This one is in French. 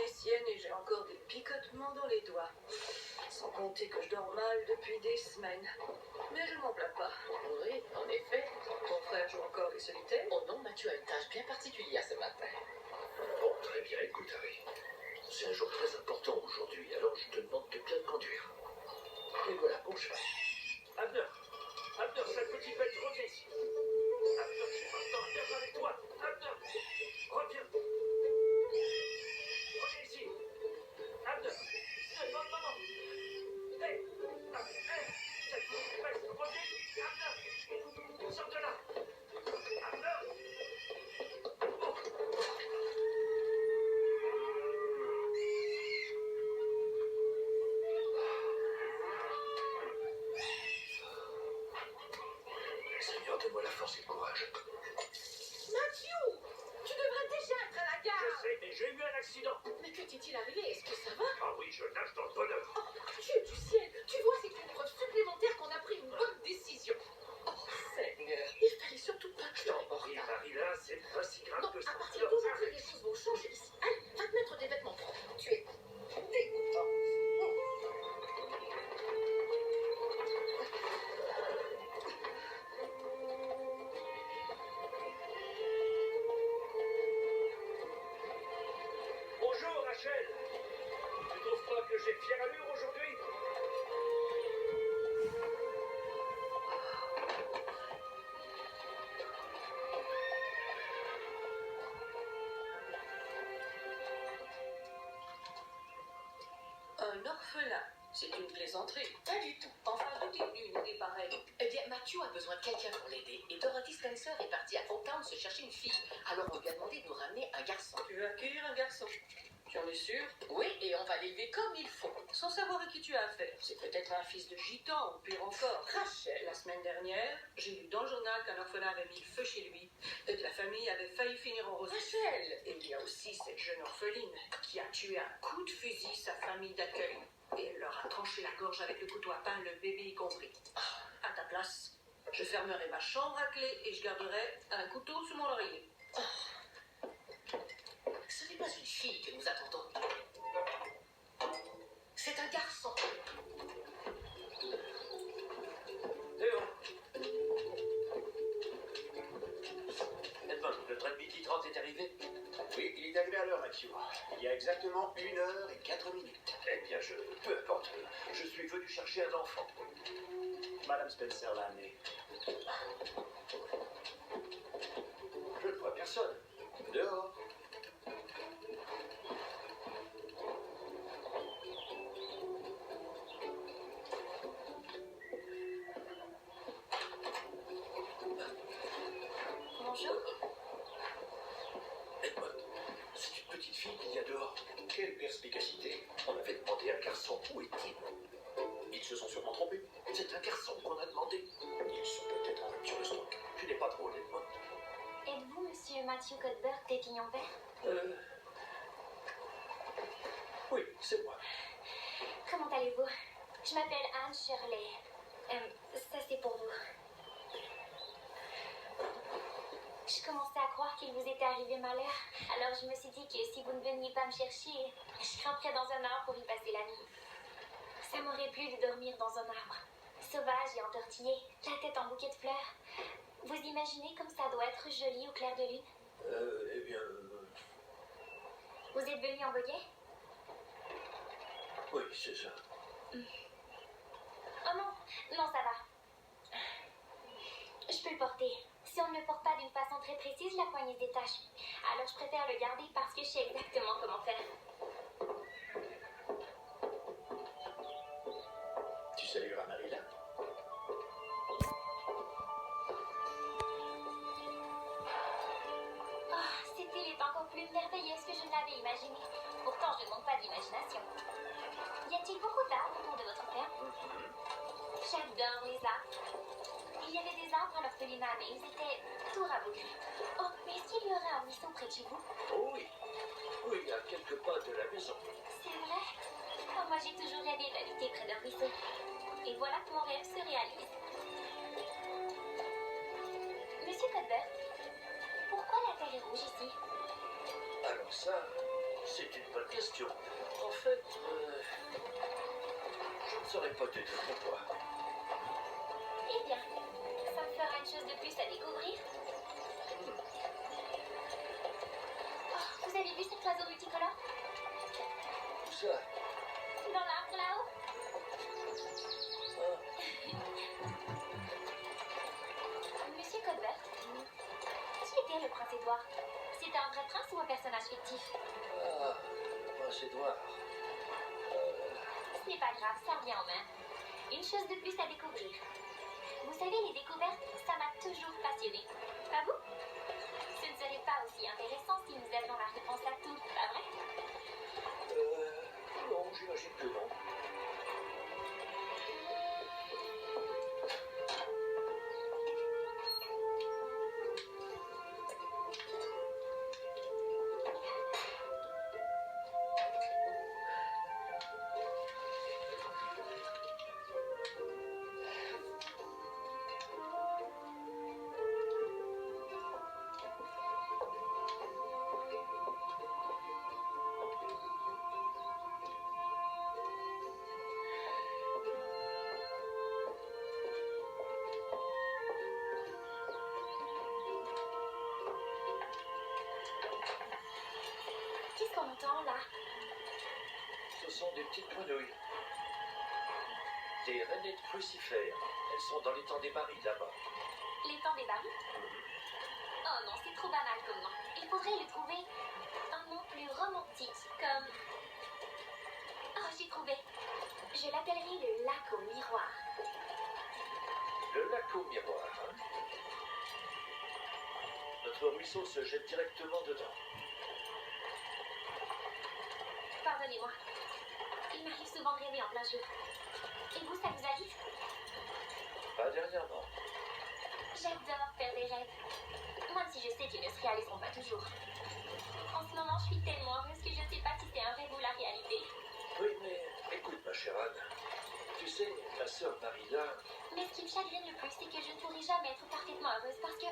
des siennes et j'ai encore des picotements dans les doigts. Sans compter que je dors mal depuis des semaines. Mais je m'en plains pas. Oui, en effet. Ton frère joue encore les solitaires? Oh non, Mathieu a une tâche bien particulière ce matin. Bon, très bien, écoute, Harry. C'est un jour très important aujourd'hui, alors je te demande de bien conduire. Et voilà, bon cheval. Abner, sale petit bête, reviens ici. Abner, j'ai pas le temps à perdre avec toi. Abner, reviens. Reviens ici. Abner, non. Hey, sale petit bête, reviens ici. Abner, sors de là. Abner. Seigneur, donne-moi la force et le courage. Mathieu, tu devrais déjà être à la gare. Je sais, mais j'ai eu un accident. Mais que t'est-il arrivé? Est-ce que ça va? Ah oui, je nage dans le bonheur. Oh, Dieu du ciel, tu vois, c'est une preuve supplémentaire qu'on a pris une bonne décision. Oh, Seigneur, il fallait surtout pas que je t'emporte. Oui, Marie-là, c'est pas si grave Non, que ça. à partir d'aujourd'hui, les choses vont changer ici. Allez, va te mettre des vêtements propres. Tu es dégoûtant. Bonjour, Rachel. Tu trouves pas que j'ai fière allure aujourd'hui? Un orphelin, c'est une plaisanterie. Pas du tout. Enfin, tout est venu une idée pareille. Eh bien, Mathieu a besoin de quelqu'un pour l'aider. Et Dorothy Spencer est partie à Oaktown se chercher une fille. Alors on lui a demandé de nous ramener un garçon. Tu veux accueillir un garçon? Tu en es sûr? Oui, et on va l'élever comme il faut. Sans savoir à qui tu as affaire. C'est peut-être un fils de gitan, ou pire encore. Rachel. La semaine dernière, j'ai lu dans le journal qu'un orphelin avait mis le feu chez lui et que la famille avait failli finir en rose. Rachel. Et il y a aussi cette jeune orpheline qui a tué à coup de fusil sa famille d'accueil. Et elle leur a tranché la gorge avec le couteau à pain, le bébé y compris. À ta place, je fermerai ma chambre à clé et je garderai un couteau sous mon oreiller. Ce n'est pas une fille que nous attendons. C'est un garçon. Théo. Edmond, le train de midi 30 est arrivé? Oui, il est arrivé à l'heure, Mathieu. Il y a exactement 1 h et 4 minutes. Eh bien, peu importe. Je suis venu chercher un enfant. Madame Spencer l'a amené. Je ne vois personne. Dehors. Bonjour. Edmond, c'est une petite fille qu'il y a dehors. Quelle perspicacité. On avait demandé à un garçon. Où est-il? Ils se sont sûrement trompés. C'est un garçon qu'on a demandé. Ils sont peut-être en rupture de stock. Tu n'es pas drôle, Edmond. Êtes-vous Monsieur Matthew Cuthbert des Pignons Verts? Oui, c'est moi. Comment allez-vous? Je m'appelle Anne Shirley. Ça c'est pour vous. Je commençais à croire qu'il vous était arrivé malheur. Alors je me suis dit que si vous ne veniez pas me chercher, je grimperais dans un arbre pour y passer la nuit. Ça m'aurait plu de dormir dans un arbre. Sauvage et entortillé, la tête en bouquet de fleurs. Vous imaginez comme ça doit être joli au clair de lune? Eh bien... Vous êtes venu en buggy? oui, c'est ça. Oh non, ça va. Je peux le porter. Si on ne le porte pas d'une façon très précise, la poignée se détache. Alors je préfère le garder parce que je sais exactement comment faire. Tu salueras Marie-là? Oh, cette île est encore plus merveilleuse que je ne l'avais imaginé. Pourtant, je ne manque pas d'imagination. Y a-t-il beaucoup d'arbres autour de votre ferme? J'adore les arbres. Il y avait des arbres à l'orphelinat, mais ils étaient tout rabougris. Oh, mais est-ce qu'il y aurait un buisson près de chez vous? Oh oui. Oui, il y a quelques pas de la maison. C'est vrai? Oh, moi, j'ai toujours rêvé d'habiter près d'un ruisseau. Et voilà que mon rêve se réalise. Monsieur Cuthbert, pourquoi la terre est rouge ici? Alors ça, C'est une bonne question. En fait, je ne saurais pas te dire pourquoi. Eh bien, ça me fera une chose de plus à découvrir. Oh, vous avez vu cet oiseau multicolore? Où ça? Dans l'arbre là-haut? Monsieur Colbert, qui était le prince Édouard? C'était un vrai prince ou un personnage fictif? Ah, Prince Édouard. Ce n'est pas grave, ça revient en main. Une chose de plus à découvrir. Vous savez, les découvertes, ça m'a toujours passionnée. Pas vous? Ce ne serait pas aussi intéressant si nous avions la réponse à tout, pas vrai? Non, j'imagine que non. Qu'est-ce qu'on entend là? Ce sont des petites grenouilles. Des rainettes crucifères. Elles sont dans l'étang des Maries là-bas. L'étang des barils? Oh non, c'est trop banal comme nom. Il faudrait lui trouver un nom plus romantique, comme... Oh, j'ai trouvé. Je l'appellerai le lac au miroir. Le lac au miroir. Hein? Notre ruisseau se jette directement dedans. Pardonnez-moi. Il m'arrive souvent de rêver en plein jour. Et vous, ça vous arrive? Pas dernièrement. J'adore faire des rêves. Même si je sais qu'ils ne se réaliseront pas toujours. En ce moment, je suis tellement heureuse que je ne sais pas si c'est un rêve ou la réalité. Oui, mais écoute, ma chère Anne. Tu sais, ma sœur Marilla... Mais ce qui me chagrine le plus, c'est que je ne pourrai jamais être parfaitement heureuse parce que